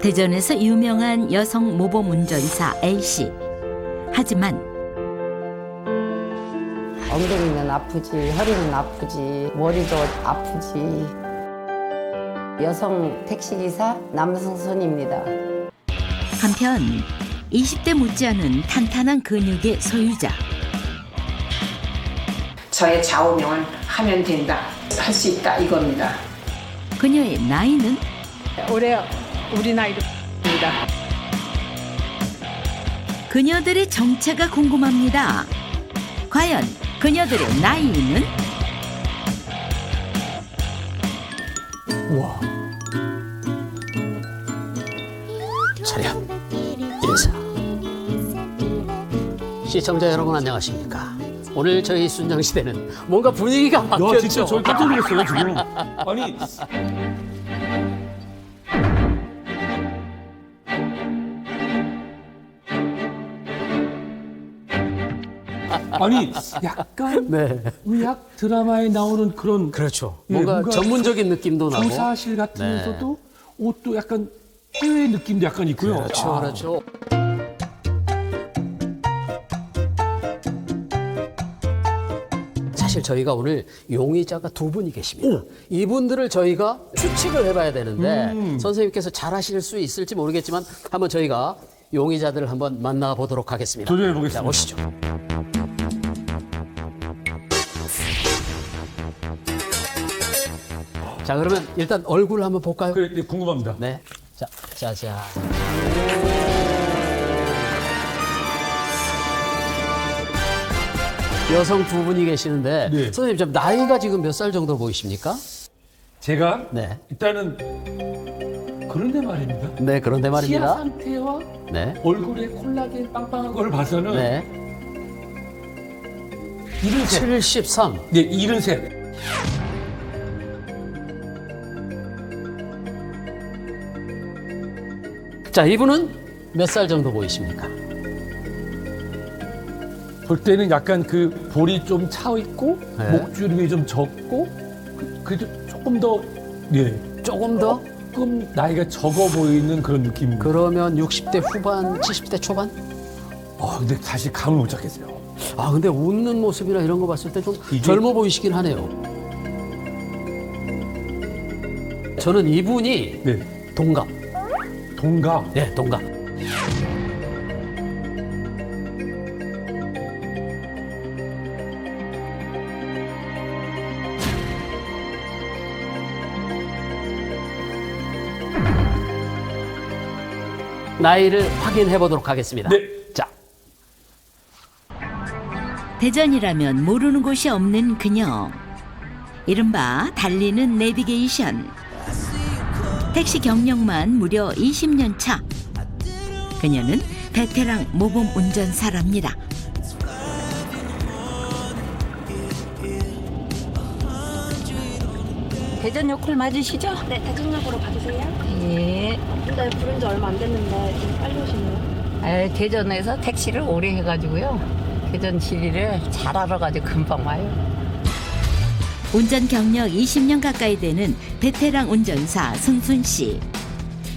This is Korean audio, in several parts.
대전에서 유명한 여성 모범 운전사 A씨. 하지만 엉덩이는 아프지, 허리는 아프지, 머리도 아프지. 여성 택시기사 남성선입니다. 한편 20대 못지않은 탄탄한 근육의 소유자. 저의 좌우명은 하면 된다, 할 수 있다 이겁니다. 그녀의 나이는 올해 우리 나이로입니다. 그녀들의 정체가 궁금합니다. 과연 그녀들의 나이는? 우와. 차렷 인사. 시청자 여러분 안녕하십니까? 오늘 저희 순정시대는 뭔가 분위기가 바뀌었죠. 야, 진짜 저 깜짝 놀랐어요, 지금. 아니. 아니, 약간 네. 의학 드라마에 나오는 그런. 그렇죠. 예, 뭔가 전문적인 느낌도 나고. 조사실 같으면서도 옷도 약간 해외 느낌도 약간 있고요. 그렇죠, 아, 그렇죠. 사실 저희가 오늘 용의자가 두 분이 계십니다. 이분들을 저희가 추측을 해봐야 되는데 선생님께서 잘 하실 수 있을지 모르겠지만 한번 저희가 용의자들을 한번 만나보도록 하겠습니다. 도전해보겠습니다. 자, 오시죠. 자, 그러면 일단 얼굴 한번 볼까요? 그래, 네, 궁금합니다. 네. 자. 여성 두 분이 계시는데 네. 선생님 좀 나이가 지금 몇 살 정도 보이십니까? 제가 네. 일단은 그런데 말입니다. 네, 그런데 치아 말입니다. 상태와 네. 얼굴에 콜라겐 빵빵한 걸 봐서는 네. 73. 73. 네, 73. 자, 이분은 몇 살 정도 보이십니까? 볼 때는 약간 그 볼이 좀 차 있고 네. 목주름이 좀 적고 그래도 조금 더 조금 더? 조금 나이가 적어 보이는 그런 느낌. 그러면 60대 후반, 70대 초반? 근데 사실 감을 못 잡겠어요. 아, 근데 웃는 모습이나 이런 거 봤을 때 좀 젊어 보이시긴 하네요. 저는 이분이 네, 동갑. 동갑. 네, 동갑. 나이를 확인해 보도록 하겠습니다. 네. 자, 대전이라면 모르는 곳이 없는 그녀. 이른바 달리는 내비게이션. 택시 경력만 무려 20년 차. 그녀는 베테랑 모범 운전사랍니다. 대전역 콜 맞으시죠? 네, 대전역으로 가주세요. 예. 네, 부른 지 얼마 안 됐는데 좀 빨리 오시네요. 대전에서 택시를 오래 해가지고요. 대전 지리를 잘 알아가지고 금방 와요. 운전 경력 20년 가까이 되는 베테랑 운전사 승순 씨.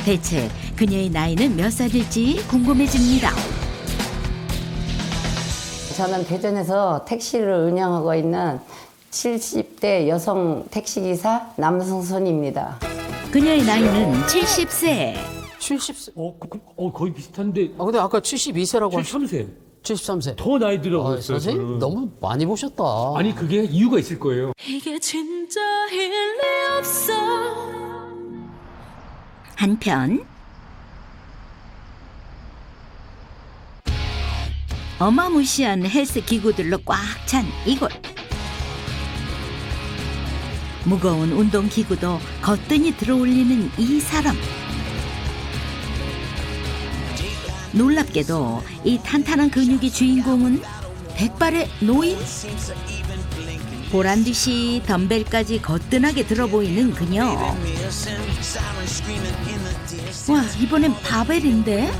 대체 그녀의 나이는 몇 살일지 궁금해집니다. 저는 대전에서 택시를 운영하고 있는 70대 여성 택시기사 남성선입니다. 그녀의 나이는 70세. 70세. 거의 비슷한데 아, 근데 아까 72세라고 하셨 73세. 73세. 더 나이 들어 아, 보였어요. 선생님 저는. 너무 많이 보셨다. 아니 그게 이유가 있을 거예요. 이게 진짜일 리 없어. 한편 어마무시한 헬스 기구들로 꽉 찬 이곳. 무거운 운동 기구도 거뜬히 들어올리는 이 사람. 놀랍게도 이 탄탄한 근육의 주인공은 백발의 노인? 보란 듯이 덤벨까지 거뜬하게 들어 보이는 그녀. 와, 이번엔 바벨인데?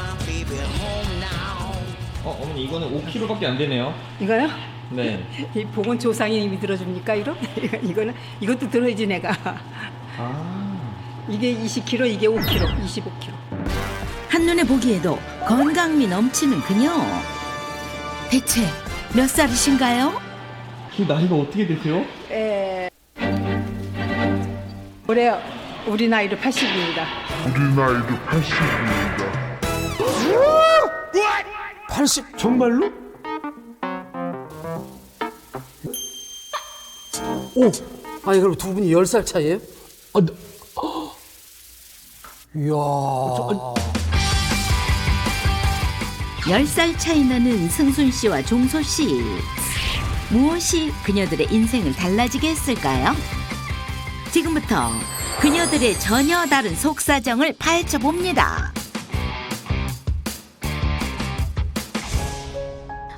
어머니 이거는 5kg밖에 안 되네요. 이거요? 네. 이 보건 조상님이 들어줍니까 이거? 이것도 들어야지 내가. 아. 이게 20kg, 이게 5kg, 25kg. 한눈에 보기에도 건강미 넘치는 그녀. 대체 몇 살이신가요? 그 나이가 어떻게 되세요? 올해 우리 나이로 80입니다. 80. 정말로? 오! 아니, 그럼 두 분이 10살 차이예요? 아, 이야. 10살 차이 나는 승순 씨와 종소 씨. 무엇이 그녀들의 인생을 달라지게 했을까요? 지금부터 그녀들의 전혀 다른 속사정을 파헤쳐 봅니다.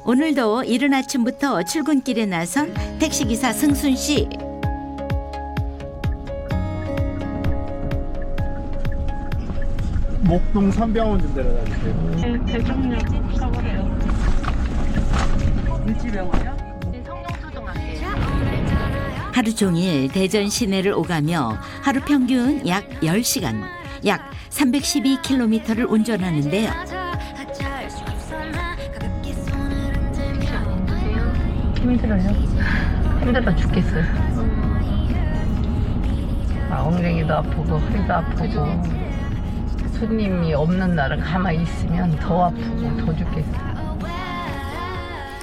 오늘도 이른 아침부터 출근길에 나선 택시기사 승순 씨. 목동 삼병원 좀 데려다 주세요. 대중역 서울에요. 하루 종일 대전 시내를 오가며 하루 평균 약 10시간, 약 312km를 운전하는데요. 힘들어요. 힘들다 죽겠어요. 엉덩이도 아프고 허리도 아프고 손님이 없는 날은 가만히 있으면 더 아프고 더 죽겠어요.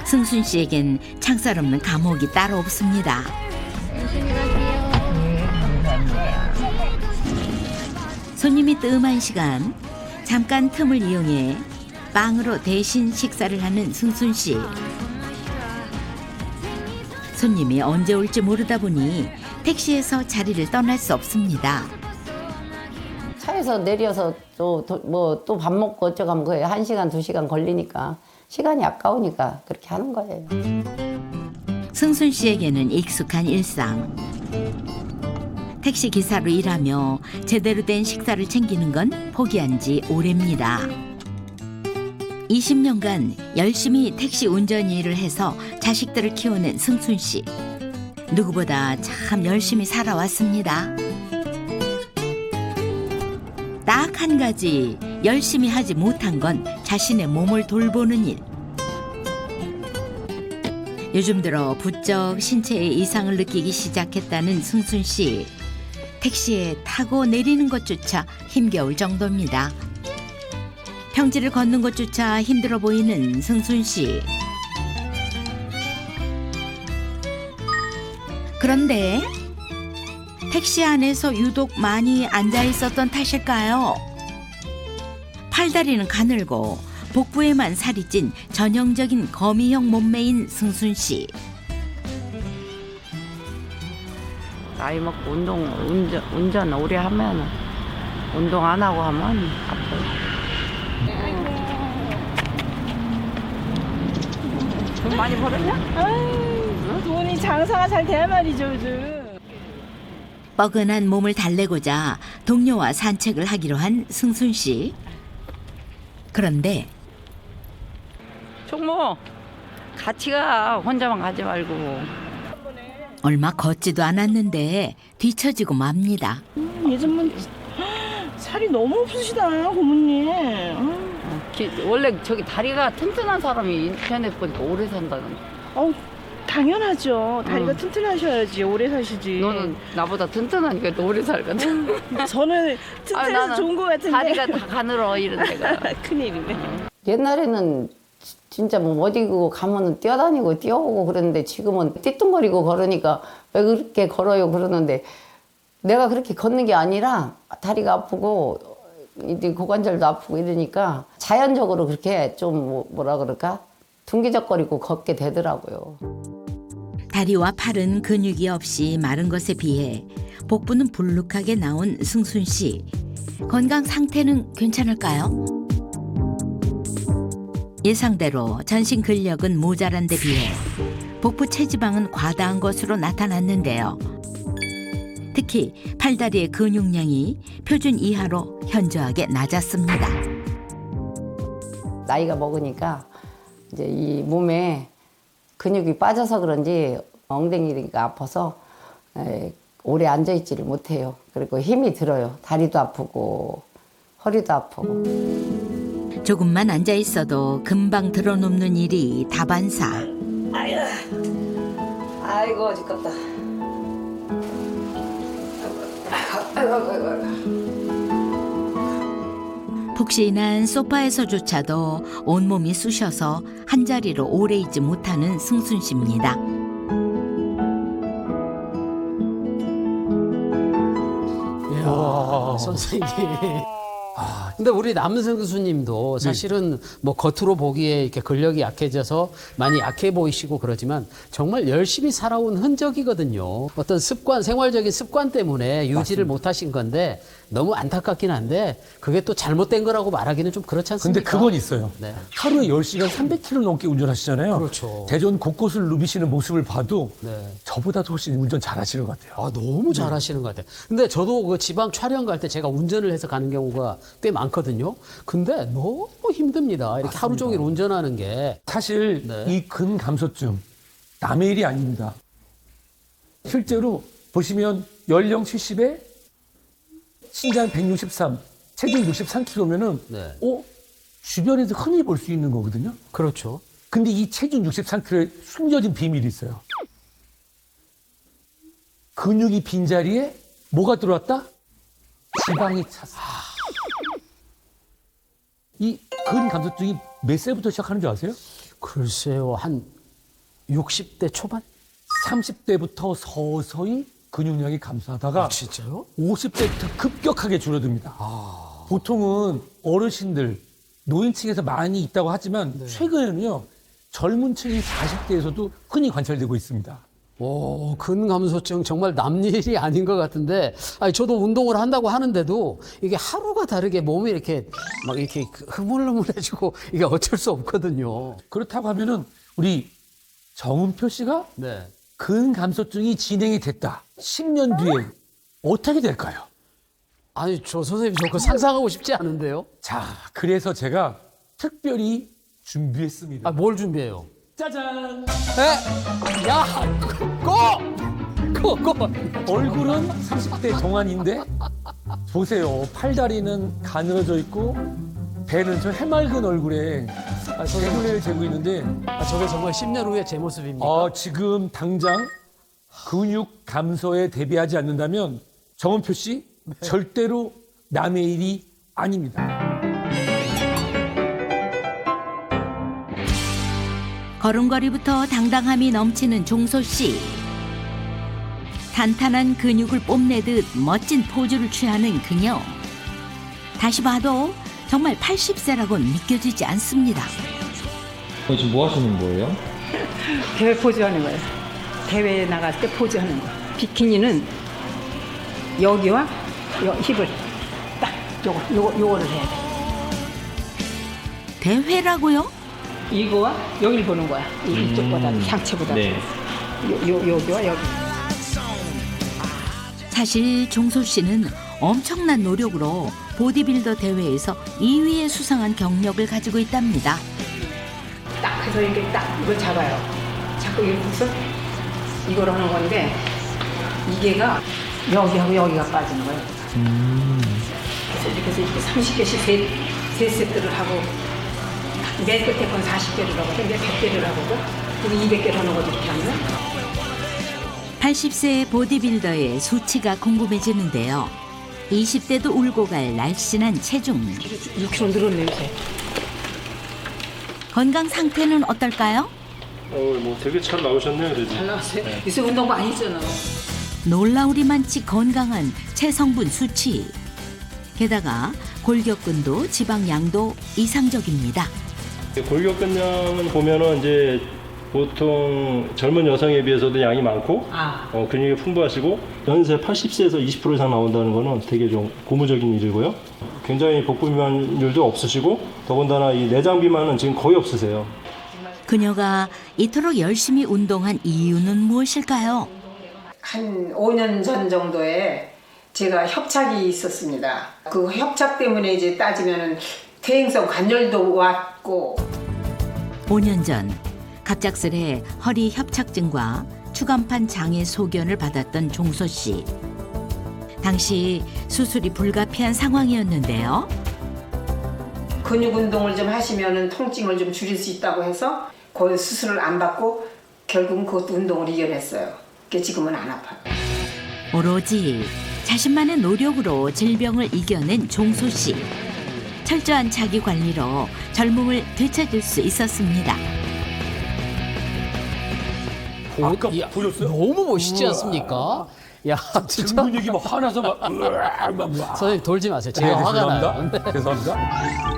승순 씨에겐 창살 없는 감옥이 따로 없습니다. 네, 감사합니다. 손님이 뜸한 시간 잠깐 틈을 이용해 빵으로 대신 식사를 하는 승순 씨. 손님이 언제 올지 모르다 보니 택시에서 자리를 떠날 수 없습니다. 차에서 내려서 또 밥 먹고 어쩌고 하면 거의 1시간, 2시간 걸리니까 시간이 아까우니까 그렇게 하는 거예요. 승순 씨에게는 익숙한 일상. 택시 기사로 일하며 제대로 된 식사를 챙기는 건 포기한 지 오래입니다. 20년간 열심히 택시 운전 일을 해서 자식들을 키우는 승순 씨. 누구보다 참 열심히 살아왔습니다. 딱 한 가지 열심히 하지 못한 건 자신의 몸을 돌보는 일. 요즘 들어 부쩍 신체에 이상을 느끼기 시작했다는 승순 씨. 택시에 타고 내리는 것조차 힘겨울 정도입니다. 평지를 걷는 것조차 힘들어 보이는 승순 씨. 그런데 택시 안에서 유독 많이 앉아 있었던 탓일까요? 팔다리는 가늘고 복부에만 살이 찐 전형적인 거미형 몸매인 승순 씨. 나이 먹고 운전 오래 하면 운동 안 하고 하면 아파요. 돈 많이 벌었냐? 돈이 장사가 잘 돼야 말이죠, 요즘. 뻐근한 몸을 달래고자 동료와 산책을 하기로 한 승순 씨. 그런데 총무 같이 가. 혼자만 가지 말고. 얼마 걷지도 않았는데 뒤처지고 맙니다. 요즘은 살이 너무 없으시다, 고모님. 원래 저기 다리가 튼튼한 사람이 인터넷 보니까 오래 산다는. 당연하죠. 다리가 튼튼하셔야지 오래 사시지. 너는 나보다 튼튼하니까 너 오래 살거든. 저는 튼튼해서 나는 좋은 것 같은데. 다리가 다 가늘어 이런 데가. 큰일이네. 옛날에는 진짜 뭐 어디 가면은 뛰어다니고 뛰어오고 그랬는데 지금은 띠뚱거리고 걸으니까 왜 그렇게 걸어요 그러는데 내가 그렇게 걷는 게 아니라 다리가 아프고 이제 고관절도 아프고 이러니까 자연적으로 그렇게 좀 뭐라 그럴까 둥기적거리고 걷게 되더라고요. 다리와 팔은 근육이 없이 마른 것에 비해 복부는 불룩하게 나온 승순 씨. 건강 상태는 괜찮을까요? 예상대로 전신 근력은 모자란 데 비해 복부 체지방은 과다한 것으로 나타났는데요. 특히 팔다리의 근육량이 표준 이하로 현저하게 낮았습니다. 나이가 먹으니까 이제 이 몸에 근육이 빠져서 그런지 엉덩이가 아파서 오래 앉아있지를 못해요. 그리고 힘이 들어요. 다리도 아프고 허리도 아프고. 조금만 앉아 있어도 금방 들어눕는 일이 다반사. 아이고 죽겠다. 아이고. 푹신한 소파에서조차도 온몸이 쑤셔서 한자리로 오래 있지 못하는 승순 씨입니다. 이야, 선생님. 근데 우리 남승수님도 사실은 뭐 겉으로 보기에 이렇게 근력이 약해져서 많이 약해 보이시고 그러지만 정말 열심히 살아온 흔적이거든요. 어떤 습관, 생활적인 습관 때문에 유지를 못 하신 건데 너무 안타깝긴 한데 그게 또 잘못된 거라고 말하기는 좀 그렇지 않습니까? 근데 그건 있어요. 네. 하루에 10시간 300km 넘게 운전하시잖아요. 그렇죠. 대전 곳곳을 누비시는 모습을 봐도 네. 저보다도 훨씬 운전 잘하시는 것 같아요. 아, 너무 잘하시는 것 같아요. 근데 저도 그 지방 촬영 갈 때 제가 운전을 해서 가는 경우가 꽤 많거든요. 근데 너무 힘듭니다. 이렇게 하루 종일 운전하는 게. 사실 네. 이 근감소증 남의 일이 아닙니다. 실제로 보시면 연령 70에 신장 163, 체중 63kg면은 네. 주변에서 흔히 볼 수 있는 거거든요. 그렇죠. 근데 이 체중 63kg에 숨겨진 비밀이 있어요. 근육이 빈자리에 뭐가 들어왔다? 지방이 찼어. 이 근감소증이 몇 살부터 시작하는 줄 아세요? 글쎄요, 한 60대 초반? 30대부터 서서히 근육량이 감소하다가 진짜요? 50대부터 급격하게 줄어듭니다. 보통은 어르신들, 노인층에서 많이 있다고 하지만 최근에는요, 젊은 층인 40대에서도 흔히 관찰되고 있습니다. 오, 근감소증 정말 남일이 아닌 것 같은데, 아니, 저도 운동을 한다고 하는데도 이게 하루가 다르게 몸이 이렇게 막 이렇게 흐물흐물해지고 이게 어쩔 수 없거든요. 그렇다고 하면은 우리 정은표 씨가 네. 근감소증이 진행이 됐다. 10년 뒤에 어떻게 될까요? 아니, 저 선생님, 저 그거 상상하고 싶지 않은데요? 자, 그래서 제가 특별히 준비했습니다. 아, 뭘 준비해요? 짜잔! 에? 야! 고! 얼굴은 30대 동안인데 보세요. 팔다리는 가늘어져 있고 배는 저 해맑은 얼굴에 대굴레를 재고 있는데 저게 정말 10년 후에 제 모습입니까? 지금 당장 근육 감소에 대비하지 않는다면 정은표 씨 절대로 남의 일이 아닙니다. 걸음걸이부터 당당함이 넘치는 종소 씨. 탄탄한 근육을 뽐내듯 멋진 포즈를 취하는 그녀. 다시 봐도 정말 80세라고는 믿겨지지 않습니다. 지금 뭐 하시는 거예요? 대회 포즈하는 거예요. 대회에 나갈 때 포즈하는 거. 비키니는 여기와 힙을 딱 요거를 해야 돼. 대회라고요? 이거와 여기를 보는 거야. 이쪽보다 상체보다. 네. 여기와 여기. 사실 종소 씨는 엄청난 노력으로 보디빌더 대회에서 2위에 수상한 경력을 가지고 있답니다. 딱 해서 이렇게 딱 이걸 잡아요. 자꾸 이렇게 이걸 하는 건데 이게가 여기하고 여기가 빠지는 거예요. 그래서 이렇게 해서 이렇게 30개씩 세 세트를 하고 맨 끝에 건 40개를 하거든. 이제 100개를 하거든. 그리고 200개를 하는 거죠. 이렇게 하면. 80세의 보디빌더의 수치가 궁금해지는데요. 20대도 울고 갈 날씬한 체중. 6kg 늘었네 요새. 건강 상태는 어떨까요? 뭐 되게 잘 나오셨네요, 그래도. 잘 나왔어요. 요새 운동 많이 했잖아. 놀라우리만치 건강한 체성분 수치. 게다가 골격근도 지방량도 이상적입니다. 골격근량은 보면은 이제 보통 젊은 여성에 비해서도 양이 많고 근육이 풍부하시고 연세 80세에서 20% 이상 나온다는 거는 되게 좀 고무적인 일이고요. 굉장히 복부 비만율도 없으시고 더군다나 이 내장 비만은 지금 거의 없으세요. 그녀가 이토록 열심히 운동한 이유는 무엇일까요? 한 5년 전 정도에 제가 협착이 있었습니다. 그 협착 때문에 이제 따지면은 퇴행성 관절도 왔고 5년 전 갑작스레 허리 협착증과 추간판 장애 소견을 받았던 종소 씨. 당시 수술이 불가피한 상황이었는데요. 근육 운동을 좀 하시면은 통증을 좀 줄일 수 있다고 해서 거의 수술을 안 받고 결국은 그것도 운동을 이겨냈어요. 그게 지금은 안 아파요. 오로지 자신만의 노력으로 질병을 이겨낸 종소 씨. 철저한 자기 관리로 젊음을 되찾을 수 있었습니다. 아까 이야, 보셨어요? 너무 멋있지 않습니까? 야, 등 진짜. 근육이 막 화나서 막 선생님 돌지 마세요. 제가 화가 나요. 죄송합니다.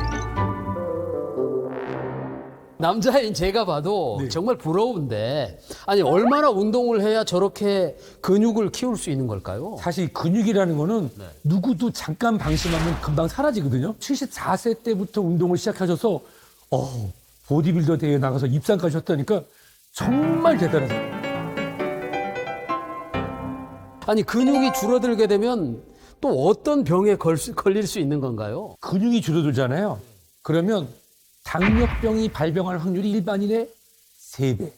남자인 제가 봐도 네. 정말 부러운데, 아니 얼마나 운동을 해야 저렇게 근육을 키울 수 있는 걸까요? 사실 근육이라는 거는 누구도 잠깐 방심하면 금방 사라지거든요. 74세 때부터 운동을 시작하셔서 보디빌더 대회에 나가서 입상까지 하셨다니까 정말 대단하세요. 아니 근육이 줄어들게 되면 또 어떤 병에 걸릴 수 있는 건가요? 근육이 줄어들잖아요. 그러면 당뇨병이 발병할 확률이 일반인의 3배.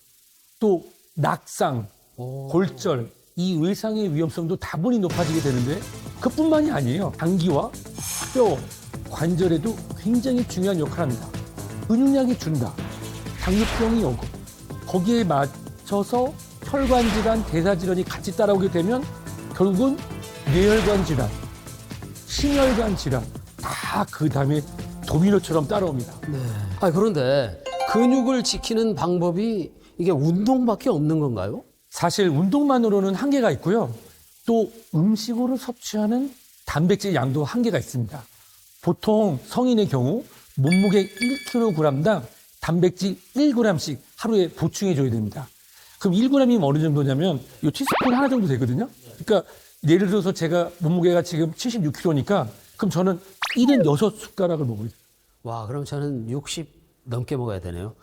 또 낙상, 골절, 이 외상의 위험성도 다분히 높아지게 되는데 그뿐만이 아니에요. 당기와 뼈, 관절에도 굉장히 중요한 역할을 합니다. 근육량이 준다. 당뇨병이 오고 거기에 맞춰서 혈관 질환, 대사 질환이 같이 따라오게 되면 결국은 뇌혈관 질환, 심혈관 질환 다 그 다음에 도미노처럼 따라옵니다. 아 그런데 근육을 지키는 방법이 이게 운동밖에 없는 건가요? 사실 운동만으로는 한계가 있고요. 또 음식으로 섭취하는 단백질 양도 한계가 있습니다. 보통 성인의 경우 몸무게 1kg당 단백질 1g씩 하루에 보충해 줘야 됩니다. 그럼 1g이면 어느 정도냐면 이 티스푼 하나 정도 되거든요. 그러니까 예를 들어서 제가 몸무게가 지금 76kg니까 그럼 저는 76숟가락을 먹어야 돼요. 와 그럼 저는 60 넘게 먹어야 되네요.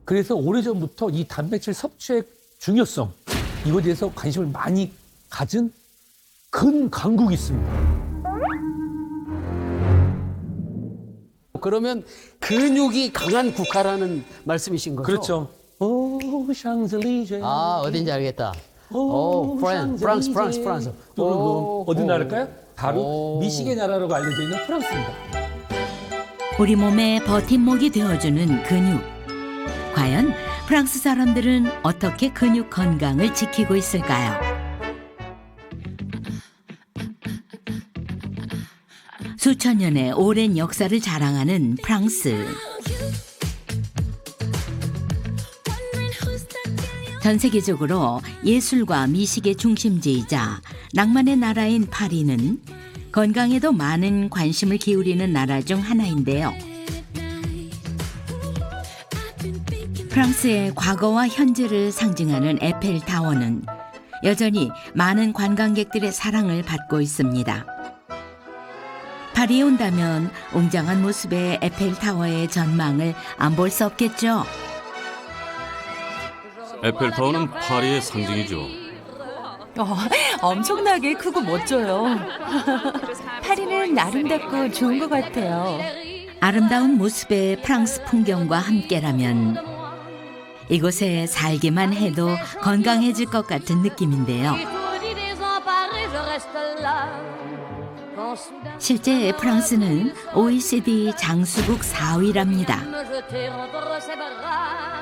그래서 오래전부터 이 단백질 섭취의 중요성, 이거에 대해서 관심을 많이 가진 근강국이 있습니다. 그러면 근육이 강한 국가라는 말씀이신 거죠? 그렇죠. 오, 샹젤리제. 아 어딘지 알겠다. 프랑스. 어디 나라일까요? 바로 미식의 나라라고 알려져 있는 프랑스입니다. 우리 몸의 버팀목이 되어주는 근육. 과연 프랑스 사람들은 어떻게 근육 건강을 지키고 있을까요? 수천 년의 오랜 역사를 자랑하는 프랑스. 전 세계적으로 예술과 미식의 중심지이자 낭만의 나라인 파리는 건강에도 많은 관심을 기울이는 나라 중 하나인데요. 프랑스의 과거와 현재를 상징하는 에펠타워는 여전히 많은 관광객들의 사랑을 받고 있습니다. 파리에 온다면 웅장한 모습의 에펠타워의 전망을 안 볼 수 없겠죠. 에펠타워는 파리의 상징이죠. 엄청나게 크고 멋져요. 파리는 아름답고 좋은 것 같아요. 아름다운 모습의 프랑스 풍경과 함께라면 이곳에 살기만 해도 건강해질 것 같은 느낌인데요. 실제 프랑스는 OECD 장수국 4위랍니다.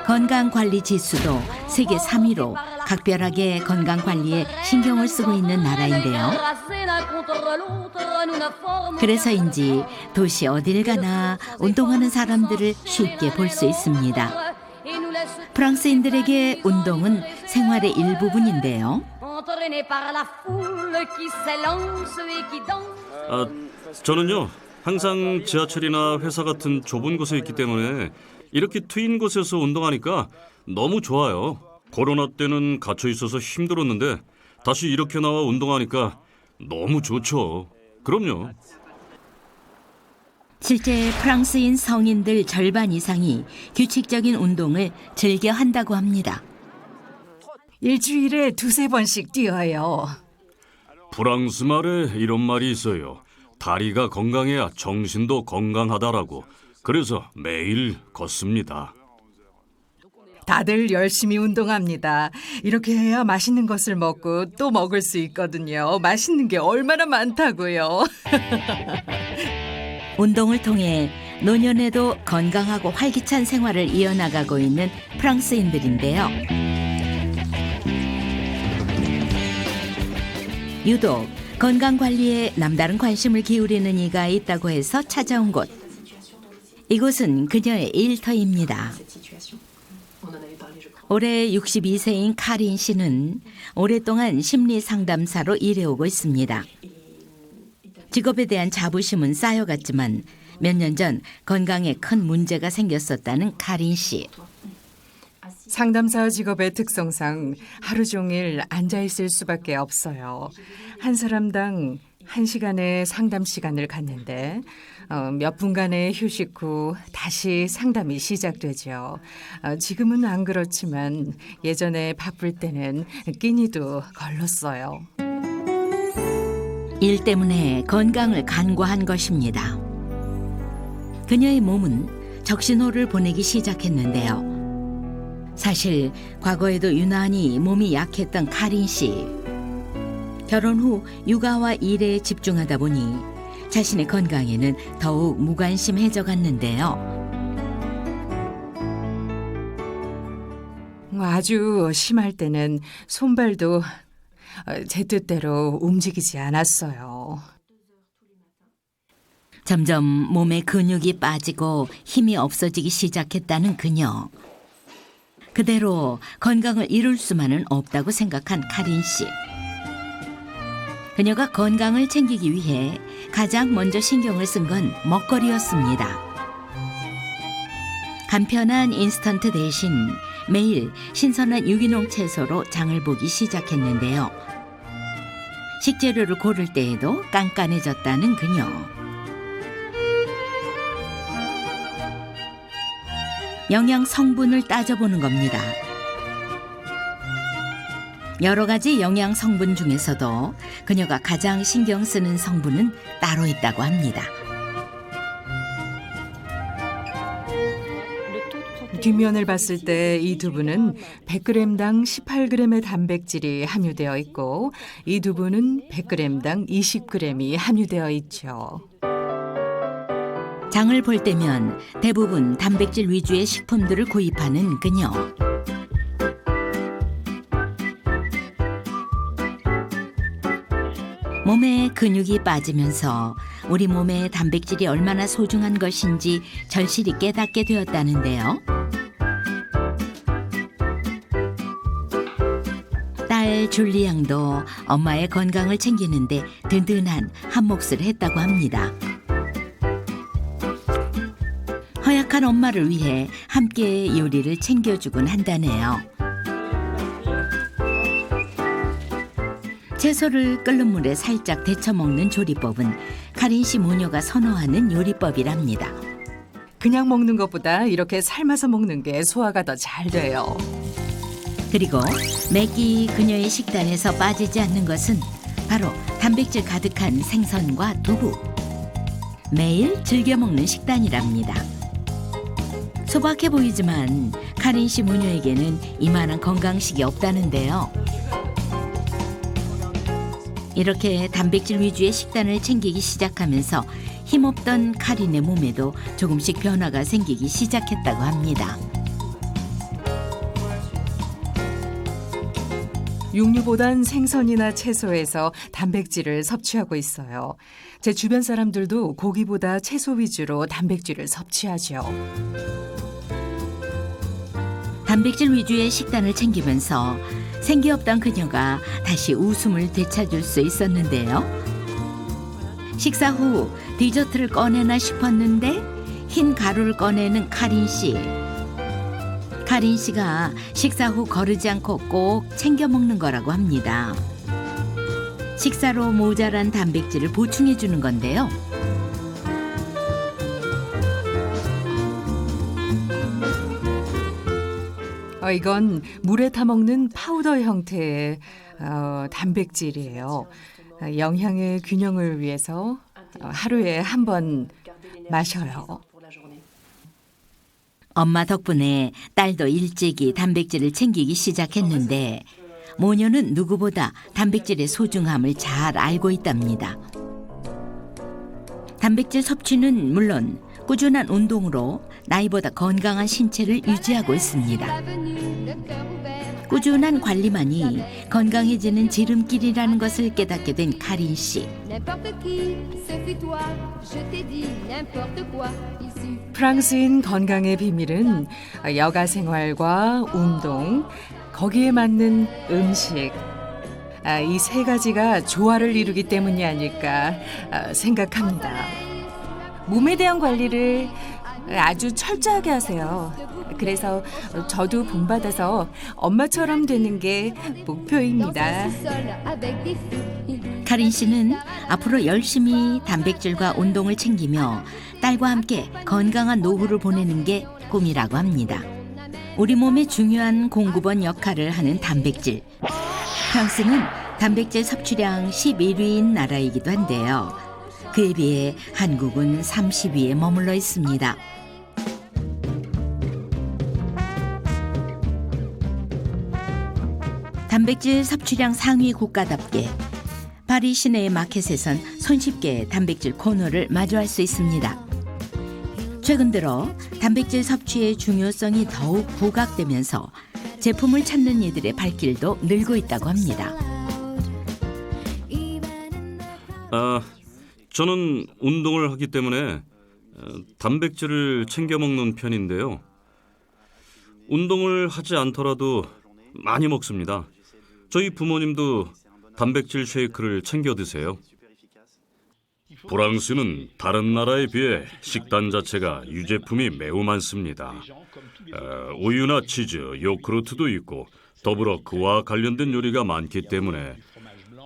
건강관리 지수도 세계 3위로 각별하게 건강관리에 신경을 쓰고 있는 나라인데요. 그래서인지 도시 어딜 가나 운동하는 사람들을 쉽게 볼 수 있습니다. 프랑스인들에게 운동은 생활의 일부분인데요. 저는요 항상 지하철이나 회사 같은 좁은 곳에 있기 때문에 이렇게 트인 곳에서 운동하니까 너무 좋아요. 코로나 때는 갇혀 있어서 힘들었는데 다시 이렇게 나와 운동하니까 너무 좋죠. 그럼요. 실제 프랑스인 성인들 절반 이상이 규칙적인 운동을 즐겨 한다고 합니다. 일주일에 2-3번씩 뛰어요. 프랑스 말에 이런 말이 있어요. 다리가 건강해야 정신도 건강하다라고. 그래서 매일 걷습니다. 다들 열심히 운동합니다. 이렇게 해야 맛있는 것을 먹고 또 먹을 수 있거든요. 맛있는 게 얼마나 많다고요. 운동을 통해 노년에도 건강하고 활기찬 생활을 이어나가고 있는 프랑스인들인데요. 유독 건강관리에 남다른 관심을 기울이는 이가 있다고 해서 찾아온 곳. 이곳은 그녀의 일터입니다. 올해 62세인 카린 씨는 오랫동안 심리상담사로 일해오고 있습니다. 직업에 대한 자부심은 쌓여갔지만 몇 년 전 건강에 큰 문제가 생겼었다는 카린 씨. 상담사 직업의 특성상 하루 종일 앉아 있을 수밖에 없어요. 한 사람당 1시간의 상담 시간을 갖는데 몇 분간의 휴식 후 다시 상담이 시작되죠. 지금은 안 그렇지만 예전에 바쁠 때는 끼니도 걸렀어요. 일 때문에 건강을 간과한 것입니다. 그녀의 몸은 적신호를 보내기 시작했는데요. 사실 과거에도 유난히 몸이 약했던 카린 씨. 결혼 후 육아와 일에 집중하다 보니 자신의 건강에는 더욱 무관심해져 갔는데요. 아주 심할 때는 손발도 제 뜻대로 움직이지 않았어요. 점점 몸에 근육이 빠지고 힘이 없어지기 시작했다는 그녀. 그대로 건강을 이룰 수만은 없다고 생각한 카린 씨. 그녀가 건강을 챙기기 위해 가장 먼저 신경을 쓴 건 먹거리였습니다. 간편한 인스턴트 대신 매일 신선한 유기농 채소로 장을 보기 시작했는데요. 식재료를 고를 때에도 깐깐해졌다는 그녀. 영양 성분을 따져보는 겁니다. 여러 가지 영양 성분 중에서도 그녀가 가장 신경 쓰는 성분은 따로 있다고 합니다. 뒷면을 봤을 때 이 두부는 100g당 18g의 단백질이 함유되어 있고 이 두부는 100g당 20g이 함유되어 있죠. 장을 볼 때면 대부분 단백질 위주의 식품들을 구입하는 그녀. 몸에 근육이 빠지면서 우리 몸에 단백질이 얼마나 소중한 것인지 절실히 깨닫게 되었다는데요. 딸 줄리 양도 엄마의 건강을 챙기는데 든든한 한몫을 했다고 합니다. 허약한 엄마를 위해 함께 요리를 챙겨주곤 한다네요. 채소를 끓는 물에 살짝 데쳐 먹는 조리법은 카린 씨 모녀가 선호하는 요리법이랍니다. 그냥 먹는 것보다 이렇게 삶아서 먹는 게 소화가 더 잘 돼요. 그리고 매끼 그녀의 식단에서 빠지지 않는 것은 바로 단백질 가득한 생선과 두부. 매일 즐겨 먹는 식단이랍니다. 소박해 보이지만 카린 씨 모녀에게는 이만한 건강식이 없다는데요. 이렇게 단백질 위주의 식단을 챙기기 시작하면서 힘없던 카린의 몸에도 조금씩 변화가 생기기 시작했다고 합니다. 육류보단 생선이나 채소에서 단백질을 섭취하고 있어요. 제 주변 사람들도 고기보다 채소 위주로 단백질을 섭취하죠. 단백질 위주의 식단을 챙기면서 생기 없던 그녀가 다시 웃음을 되찾을 수 있었는데요. 식사 후 디저트를 꺼내나 싶었는데 흰 가루를 꺼내는 카린 씨. 카린 씨가 식사 후 거르지 않고 꼭 챙겨 먹는 거라고 합니다. 식사로 모자란 단백질을 보충해 주는 건데요. 이건 물에 타 먹는 파우더 형태의 단백질이에요. 영양의 균형을 위해서 하루에 한 번 마셔요. 엄마 덕분에 딸도 일찍이 단백질을 챙기기 시작했는데 모녀는 누구보다 단백질의 소중함을 잘 알고 있답니다. 단백질 섭취는 물론 꾸준한 운동으로 나이보다 건강한 신체를 유지하고 있습니다. 꾸준한 관리만이 건강해지는 지름길이라는 것을 깨닫게 된 카린 씨. 프랑스인 건강의 비밀은 여가 생활과 운동, 거기에 맞는 음식, 이 세 가지가 조화를 이루기 때문이 아닐까 생각합니다. 몸에 대한 관리를 아주 철저하게 하세요. 그래서 저도 본받아서 엄마처럼 되는 게 목표입니다. 카린 씨는 앞으로 열심히 단백질과 운동을 챙기며 딸과 함께 건강한 노후를 보내는 게 꿈이라고 합니다. 우리 몸의 중요한 공급원 역할을 하는 단백질. 프랑스는 단백질 섭취량 11위인 나라이기도 한데요. 그에 비해 한국은 30위에 머물러 있습니다. 단백질 섭취량 상위 국가답게 파리 시내의 마켓에선 손쉽게 단백질 코너를 마주할 수 있습니다. 최근 들어 단백질 섭취의 중요성이 더욱 부각되면서 제품을 찾는 이들의 발길도 늘고 있다고 합니다. 저는 운동을 하기 때문에 단백질을 챙겨 먹는 편인데요. 운동을 하지 않더라도 많이 먹습니다. 저희 부모님도 단백질 쉐이크를 챙겨 드세요. 프랑스는 다른 나라에 비해 식단 자체가 유제품이 매우 많습니다. 우유나 치즈, 요구르트도 있고 더불어 그와 관련된 요리가 많기 때문에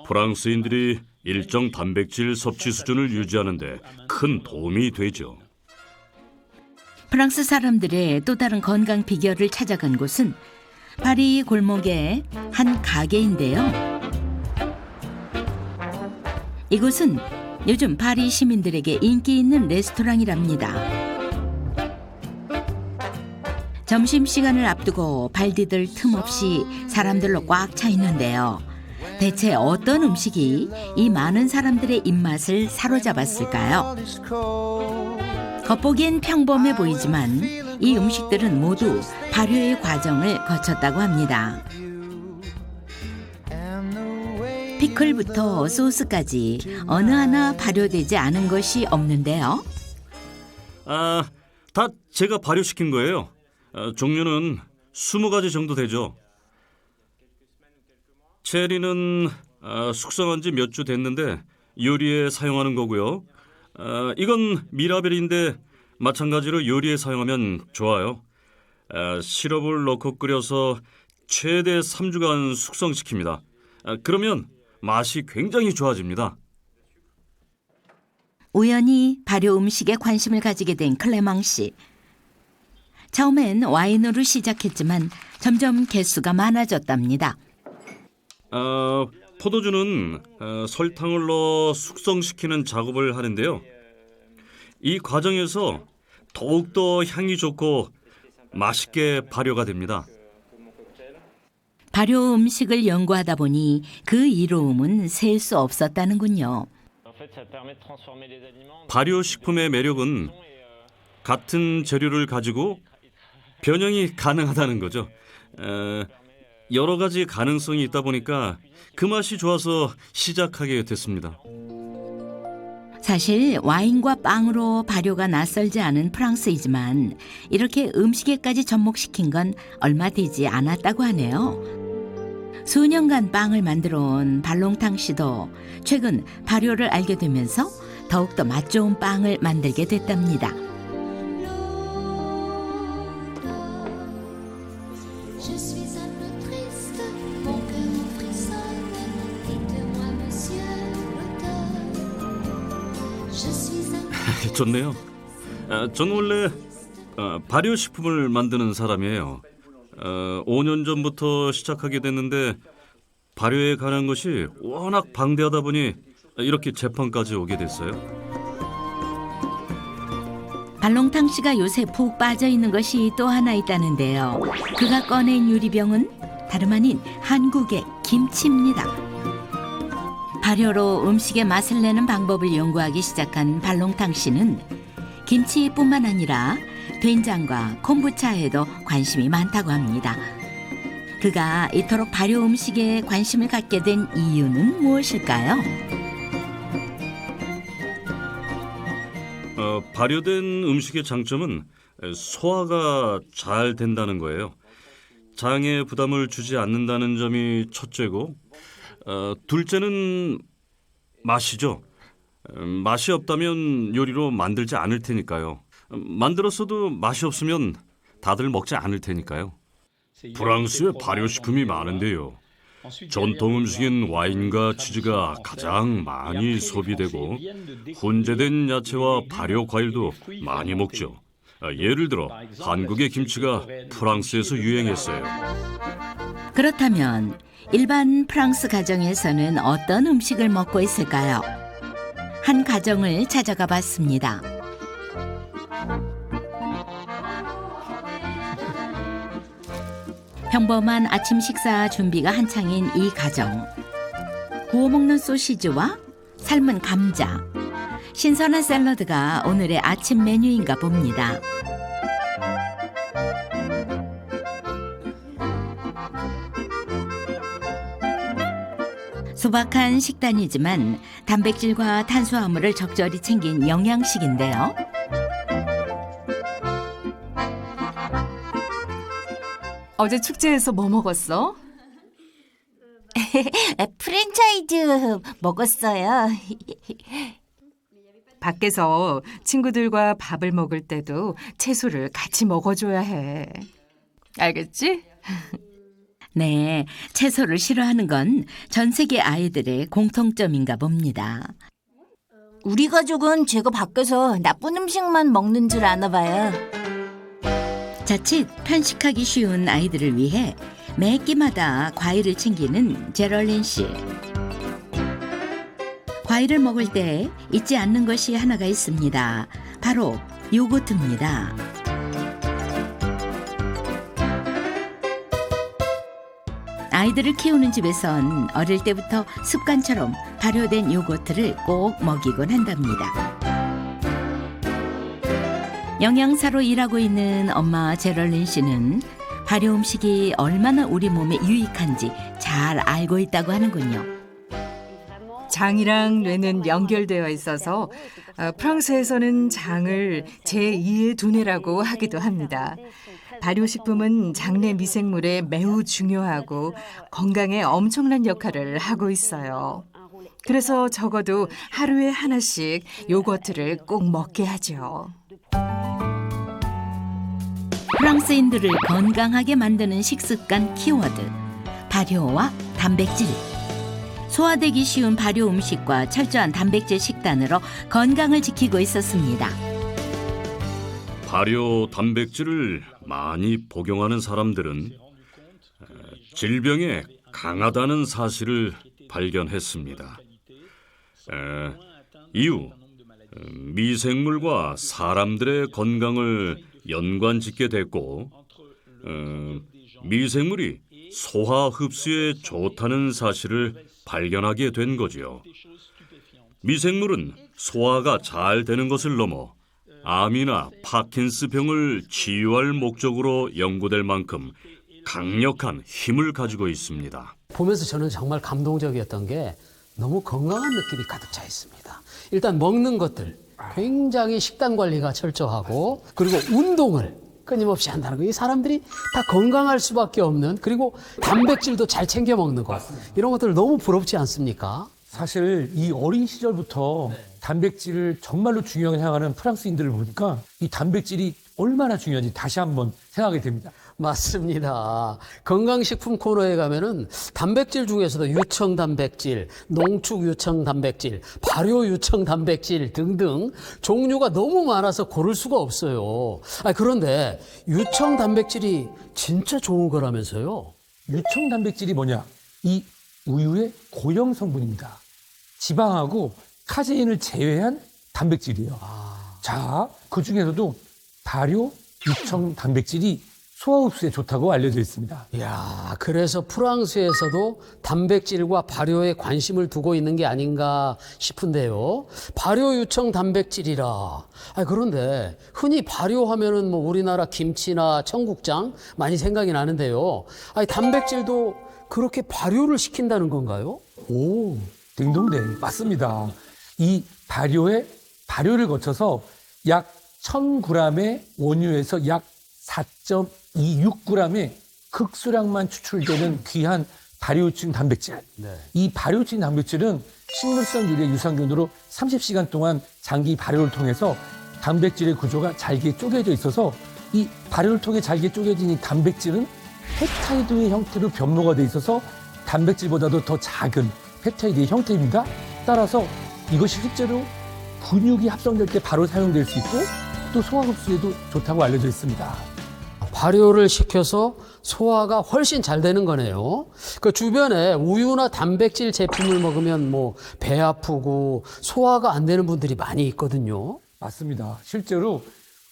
프랑스인들이 일정 단백질 섭취 수준을 유지하는 데 큰 도움이 되죠. 프랑스 사람들의 또 다른 건강 비결을 찾아간 곳은 파리 골목의 한 가게인데요. 이곳은 요즘 파리 시민들에게 인기 있는 레스토랑이랍니다. 점심시간을 앞두고 발 디딜 틈 없이 사람들로 꽉 차 있는데요. 대체 어떤 음식이 이 많은 사람들의 입맛을 사로잡았을까요? 겉보기엔 평범해 보이지만 이 음식들은 모두 발효의 과정을 거쳤다고 합니다. 피클부터 소스까지 어느 하나 발효되지 않은 것이 없는데요. 다 제가 발효시킨 거예요. 종류는 20가지 정도 되죠. 체리는 숙성한 지 몇 주 됐는데 요리에 사용하는 거고요. 이건 미라벨인데 마찬가지로 요리에 사용하면 좋아요. 시럽을 넣고 끓여서 최대 3주간 숙성시킵니다. 그러면 맛이 굉장히 좋아집니다. 우연히 발효 음식에 관심을 가지게 된 클레망 씨. 처음엔 와인으로 시작했지만 점점 개수가 많아졌답니다. 포도주는 설탕을 넣어 숙성시키는 작업을 하는데요. 이 과정에서 더욱더 향이 좋고 맛있게 발효가 됩니다. 발효 음식을 연구하다 보니 그 이로움은 셀 수 없었다는군요. 발효식품의 매력은 같은 재료를 가지고 변형이 가능하다는 거죠. 여러 가지 가능성이 있다 보니까 그 맛이 좋아서 시작하게 됐습니다. 사실 와인과 빵으로 발효가 낯설지 않은 프랑스이지만 이렇게 음식에까지 접목시킨 건 얼마 되지 않았다고 하네요. 수년간 빵을 만들어 온 발롱탕 씨도 최근 발효를 알게 되면서 더욱더 맛 좋은 빵을 만들게 됐답니다. 좋네요. 저는 원래 발효식품을 만드는 사람이에요. 5년 전부터 시작하게 됐는데 발효에 관한 것이 워낙 방대하다 보니 이렇게 재판까지 오게 됐어요. 발롱탕 씨가 요새 푹 빠져 있는 것이 또 하나 있다는데요. 그가 꺼낸 유리병은 다름 아닌 한국의 김치입니다. 발효로 음식의 맛을 내는 방법을 연구하기 시작한 발롱탕 씨는 김치뿐만 아니라 된장과 콤부차에도 관심이 많다고 합니다. 그가 이토록 발효 음식에 관심을 갖게 된 이유는 무엇일까요? 발효된 음식의 장점은 소화가 잘 된다는 거예요. 장에 부담을 주지 않는다는 점이 첫째고, 둘째는 맛이죠. 맛이 없다면 요리로 만들지 않을 테니까요. 만들었어도 맛이 없으면 다들 먹지 않을 테니까요. 프랑스에 발효식품이 많은데요. 전통 음식인 와인과 치즈가 가장 많이 소비되고 혼재된 야채와 발효 과일도 많이 먹죠. 예를 들어 한국의 김치가 프랑스에서 유행했어요. 그렇다면 일반 프랑스 가정에서는 어떤 음식을 먹고 있을까요? 한 가정을 찾아가 봤습니다. 평범한 아침 식사 준비가 한창인 이 가정. 구워 먹는 소시지와 삶은 감자, 신선한 샐러드가 오늘의 아침 메뉴인가 봅니다. 소박한 식단이지만 단백질과 탄수화물을 적절히 챙긴 영양식인데요. 어제 축제에서 뭐 먹었어? 프랜차이즈 먹었어요. 밖에서 친구들과 밥을 먹을 때도 채소를 같이 먹어줘야 해. 알겠지? 네, 채소를 싫어하는 건 전 세계 아이들의 공통점인가 봅니다. 우리 가족은 제가 밖에서 나쁜 음식만 먹는 줄 아나 봐요. 자칫 편식하기 쉬운 아이들을 위해 매 끼마다 과일을 챙기는 제럴린 씨. 과일을 먹을 때 잊지 않는 것이 하나가 있습니다. 바로 요거트입니다. 아이들을 키우는 집에선 어릴 때부터 습관처럼 발효된 요거트를 꼭 먹이곤 한답니다. 영양사로 일하고 있는 엄마 제럴린 씨는 발효 음식이 얼마나 우리 몸에 유익한지 잘 알고 있다고 하는군요. 장이랑 뇌는 연결되어 있어서 프랑스에서는 장을 제2의 두뇌라고 하기도 합니다. 발효식품은 장내 미생물에 매우 중요하고 건강에 엄청난 역할을 하고 있어요. 그래서 적어도 하루에 하나씩 요거트를 꼭 먹게 하죠. 프랑스인들을 건강하게 만드는 식습관 키워드, 발효와 단백질. 소화되기 쉬운 발효 음식과 철저한 단백질 식단으로 건강을 지키고 있었습니다. 발효 단백질을 많이 복용하는 사람들은 질병에 강하다는 사실을 발견했습니다. 이후 미생물과 사람들의 건강을 연관짓게 됐고 미생물이 소화 흡수에 좋다는 사실을 발견하게 된 거죠. 미생물은 소화가 잘 되는 것을 넘어 암이나 파킨스병을 치유할 목적으로 연구될 만큼 강력한 힘을 가지고 있습니다. 보면서 저는 정말 감동적이었던 게 너무 건강한 느낌이 가득 차 있습니다. 일단 먹는 것들 굉장히 식단 관리가 철저하고 그리고 운동을 끊임없이 한다는 거. 이 사람들이 다 건강할 수밖에 없는 그리고 단백질도 잘 챙겨 먹는 것. 이런 것들 너무 부럽지 않습니까? 사실 이 어린 시절부터 단백질을 정말로 중요하게 생각하는 프랑스인들을 보니까 이 단백질이 얼마나 중요한지 다시 한번 생각하게 됩니다. 맞습니다. 건강식품 코너에 가면은 단백질 중에서도 유청 단백질, 농축 유청 단백질, 발효 유청 단백질 등등 종류가 너무 많아서 고를 수가 없어요. 그런데 유청 단백질이 진짜 좋은 거라면서요? 유청 단백질이 뭐냐? 이 우유의 고형 성분입니다. 지방하고 카제인을 제외한 단백질이에요. 자, 그 중에서도 발효, 유청 단백질이 소화 흡수에 좋다고 알려져 있습니다. 이야, 그래서 프랑스에서도 단백질과 발효에 관심을 두고 있는 게 아닌가 싶은데요. 발효 유청 단백질이라. 그런데 흔히 발효하면은 뭐 우리나라 김치나 청국장 많이 생각이 나는데요. 단백질도 그렇게 발효를 시킨다는 건가요? 오, 딩동댕. 맞습니다. 이 발효를 거쳐서 약 1000g의 원유에서 약 4.26g의 극소량만 추출되는 귀한 발효유청 단백질. 이 발효유청 단백질은 식물성 유래 유산균으로 30시간 동안 장기 발효를 통해서 단백질의 구조가 잘게 쪼개져 있어서 이 발효를 통해 잘게 쪼개진 이 단백질은 펩타이드의 형태로 변모가 돼 있어서 단백질보다도 더 작은 펩타이드의 형태입니다. 따라서 이것이 실제로 근육이 합성될 때 바로 사용될 수 있고 또 소화 흡수에도 좋다고 알려져 있습니다. 발효를 시켜서 소화가 훨씬 잘 되는 거네요. 그 주변에 우유나 단백질 제품을 먹으면 뭐 배 아프고 소화가 안 되는 분들이 많이 있거든요. 맞습니다. 실제로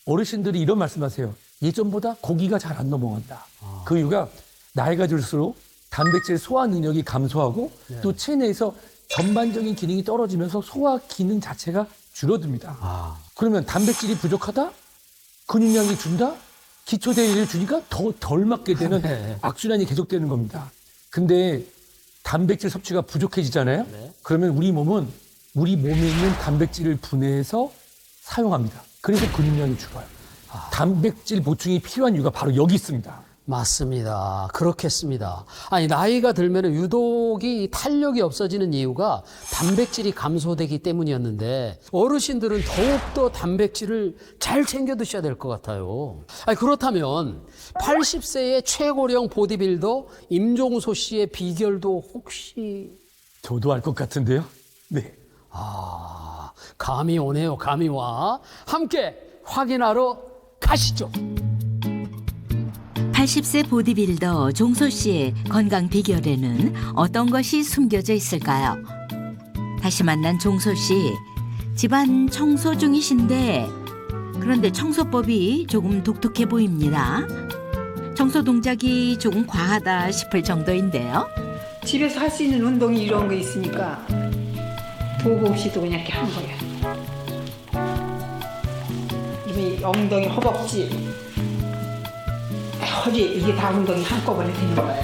어르신들이 이런 말씀하세요. 예전보다 고기가 잘 안 넘어간다. 그 이유가 나이가 들수록 단백질 소화 능력이 감소하고 또 체내에서 전반적인 기능이 떨어지면서 소화 기능 자체가 줄어듭니다. 그러면 단백질이 부족하다? 근육량이 준다? 기초 대사를 주니까 더 덜 맞게 되는 악순환이 계속되는 겁니다. 근데 단백질 섭취가 부족해지잖아요. 그러면 우리 몸은 우리 몸에 있는 단백질을 분해해서 사용합니다. 그래서 근육량이 줄어요. 단백질 보충이 필요한 이유가 바로 여기 있습니다. 맞습니다. 그렇겠습니다. 나이가 들면 유독이 탄력이 없어지는 이유가 단백질이 감소되기 때문이었는데 어르신들은 더욱더 단백질을 잘 챙겨 드셔야 될 것 같아요. 그렇다면 80세의 최고령 보디빌더 임종소 씨의 비결도 혹시? 저도 알 것 같은데요. 네. 감이 오네요. 감이 와. 함께 확인하러 가시죠. 80세 보디빌더 종소 씨의 건강 비결에는 어떤 것이 숨겨져 있을까요? 다시 만난 종소 씨, 집안 청소 중이신데 그런데 청소법이 조금 독특해 보입니다. 청소 동작이 조금 과하다 싶을 정도인데요. 집에서 할 수 있는 운동이 이런 거 있으니까 도구 없이도 그냥 이렇게 하는 거예요. 이 엉덩이, 허벅지, 허리 이게 다 운동이 한꺼번에 되는 거예요.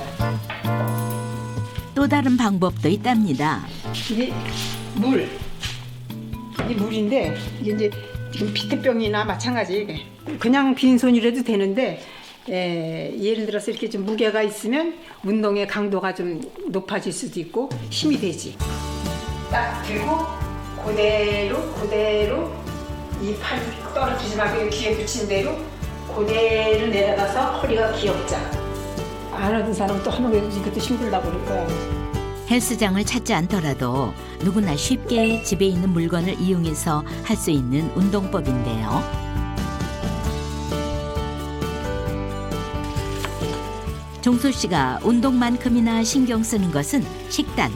또 다른 방법도 있답니다. 이게 물. 이게 물인데 이게 이제 지금 피트병이나 마찬가지 그냥 빈손이라도 되는데 예를 들어서 이렇게 좀 무게가 있으면 운동의 강도가 좀 높아질 수도 있고 힘이 되지. 딱 들고 그대로 이 팔 떨어지지 말고 귀에 붙인 대로 그대로 내려가서 허리가 기역자. 안 하던 사람 또 하는 거 이것도 힘들다고 그럴 거야. 헬스장을 찾지 않더라도 누구나 쉽게 집에 있는 물건을 이용해서 할 수 있는 운동법인데요. 종소 씨가 운동만큼이나 신경 쓰는 것은 식단.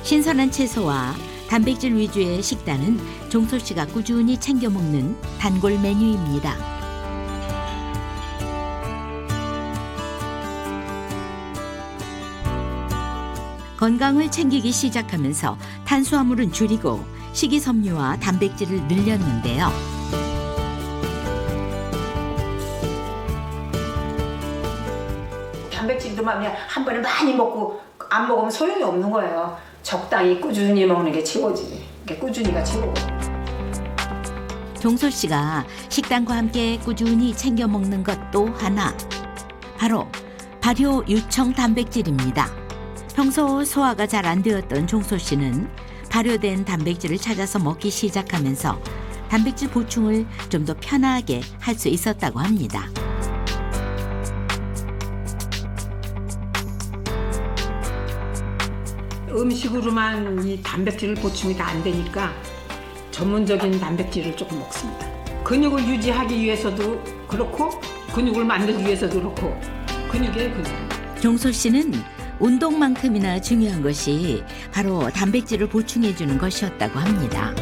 신선한 채소와 단백질 위주의 식단은 종소 씨가 꾸준히 챙겨 먹는 단골 메뉴입니다. 건강을 챙기기 시작하면서 탄수화물은 줄이고 식이섬유와 단백질을 늘렸는데요. 단백질도 그냥 한 번에 많이 먹고 안 먹으면 소용이 없는 거예요. 적당히 꾸준히 먹는 게 최고지. 꾸준히가 최고. 종소 씨가 식단과 함께 꾸준히 챙겨 먹는 것 또 하나, 바로 발효 유청 단백질입니다. 평소 소화가 잘 안 되었던 종소 씨는 발효된 단백질을 찾아서 먹기 시작하면서 단백질 보충을 좀 더 편하게 할 수 있었다고 합니다. 음식으로만 이 단백질을 보충이 다 안 되니까 전문적인 단백질을 조금 먹습니다. 근육을 유지하기 위해서도 그렇고 근육을 만들기 위해서도 그렇고 근육이에요, 근육. 종소 씨는 운동만큼이나 중요한 것이 바로 단백질을 보충해 주는 것이었다고 합니다.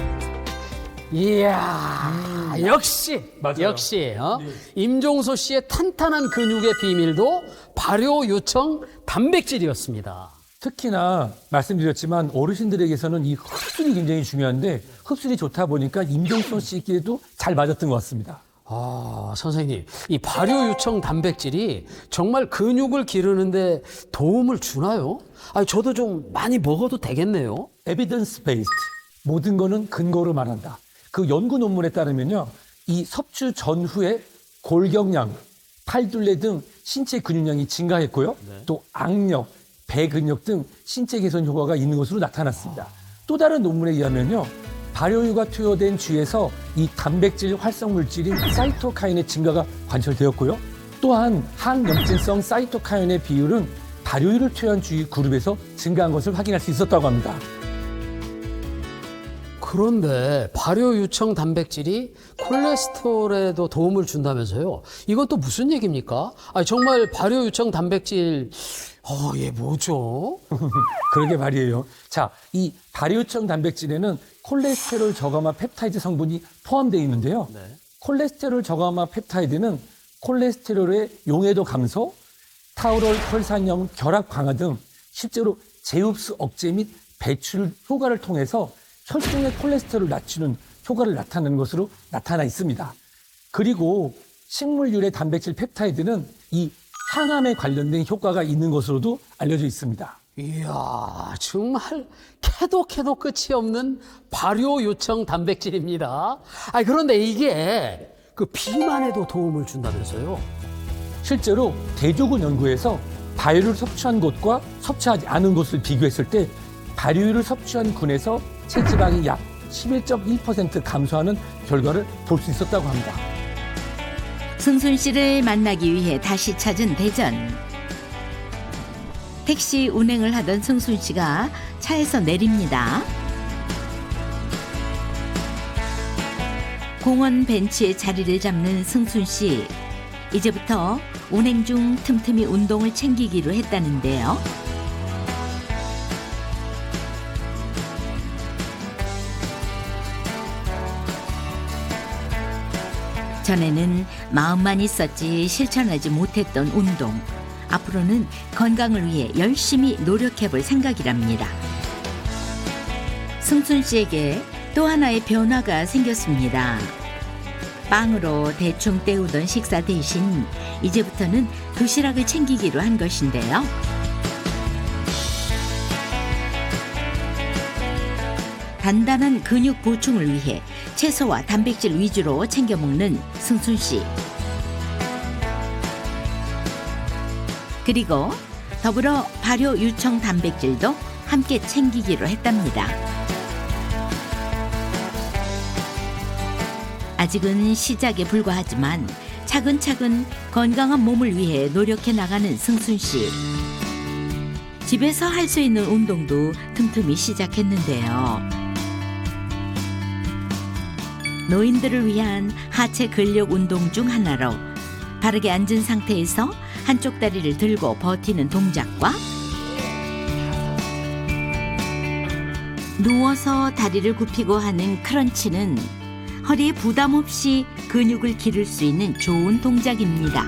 이야, 역시, 맞아요. 역시, 임종소 씨의 탄탄한 근육의 비밀도 발효 요청 단백질이었습니다. 특히나 말씀드렸지만 어르신들에게서는 이 흡수이 굉장히 중요한데 흡수이 좋다 보니까 임종선 씨끼리도 잘 맞았던 것 같습니다. 아, 선생님, 이 발효 요청 단백질이 정말 근육을 기르는데 도움을 주나요? 아니, 저도 좀 많이 먹어도 되겠네요. 에비던스 베이스트. 모든 거는 근거로 말한다. 그 연구 논문에 따르면요. 이 섭취 전후에 골격량, 팔둘레 등 신체 근육량이 증가했고요. 또 악력, 배근력 등 신체 개선 효과가 있는 것으로 나타났습니다. 또 다른 논문에 의하면요. 발효유가 투여된 쥐에서 이 단백질 활성 물질인 사이토카인의 증가가 관찰되었고요. 또한 항염증성 사이토카인의 비율은 발효유를 투여한 쥐 그룹에서 증가한 것을 확인할 수 있었다고 합니다. 그런데 발효 요청 단백질이 콜레스테롤에도 도움을 준다면서요? 이건 또 무슨 얘기입니까? 아니, 정말 발효 요청 단백질, 얘 뭐죠? 그러게 말이에요. 자, 이 발효청 단백질에는 콜레스테롤 저감화 펩타이드 성분이 포함되어 있는데요. 콜레스테롤 저감화 펩타이드는 콜레스테롤의 용해도 감소, 타우럴 혈산형 결합 강화 등 실제로 재흡수 억제 및 배출 효과를 통해서 혈중의 콜레스테롤을 낮추는 효과를 나타내는 것으로 나타나 있습니다. 그리고 식물유래 단백질 펩타이드는 이 항암에 관련된 효과가 있는 것으로도 알려져 있습니다. 이야, 정말 캐도 끝이 없는 발효 요청 단백질입니다. 그런데 이게 그 비만에도 도움을 준다면서요? 실제로 대조군 연구에서 발효를 섭취한 곳과 섭취하지 않은 곳을 비교했을 때 발효를 섭취한 군에서 체지방이 약 11.1% 감소하는 결과를 볼 수 있었다고 합니다. 승순 씨를 만나기 위해 다시 찾은 대전. 택시 운행을 하던 승순 씨가 차에서 내립니다. 공원 벤치에 자리를 잡는 승순 씨. 이제부터 운행 중 틈틈이 운동을 챙기기로 했다는데요. 전에는 마음만 있었지 실천하지 못했던 운동. 앞으로는 건강을 위해 열심히 노력해볼 생각이랍니다. 승순 씨에게 또 하나의 변화가 생겼습니다. 빵으로 대충 때우던 식사 대신 이제부터는 도시락을 챙기기로 한 것인데요. 단단한 근육 보충을 위해 채소와 단백질 위주로 챙겨 먹는 승순 씨. 그리고 더불어 발효 유청 단백질도 함께 챙기기로 했답니다. 아직은 시작에 불과하지만 차근차근 건강한 몸을 위해 노력해 나가는 승순 씨. 집에서 할 수 있는 운동도 틈틈이 시작했는데요. 노인들을 위한 하체 근력 운동 중 하나로 바르게 앉은 상태에서 한쪽 다리를 들고 버티는 동작과 누워서 다리를 굽히고 하는 크런치는 허리에 부담 없이 근육을 기를 수 있는 좋은 동작입니다.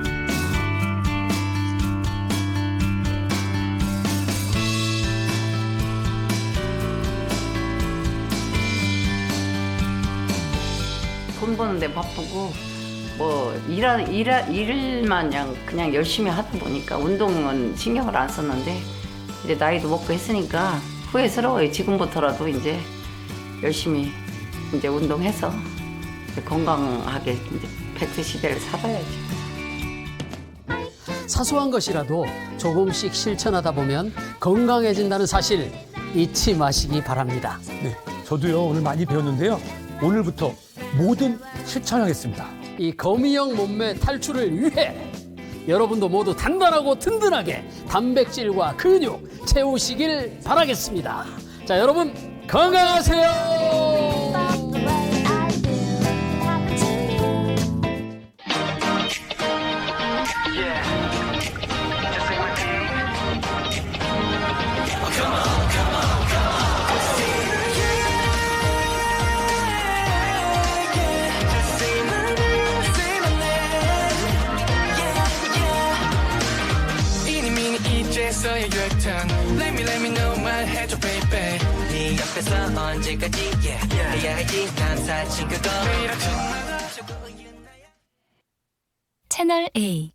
돈 버는데 바쁘고 뭐 일만 그냥 열심히 하다 보니까 운동은 신경을 안 썼는데 이제 나이도 먹고 했으니까 후회스러워요. 지금부터라도 이제 열심히 이제 운동해서 이제 건강하게 이제 100세 시대를 살아야죠. 사소한 것이라도 조금씩 실천하다 보면 건강해진다는 사실 잊지 마시기 바랍니다. 네, 저도요 오늘 많이 배웠는데요. 오늘부터 뭐든 실천하겠습니다. 이 거미형 몸매 탈출을 위해 여러분도 모두 단단하고 든든하게 단백질과 근육 채우시길 바라겠습니다. 자, 여러분 건강하세요. 있어야 유일한 Let me know 말해줘 baby 네 옆에서 언제까지 해야 할지 난 사실 그거 채널 A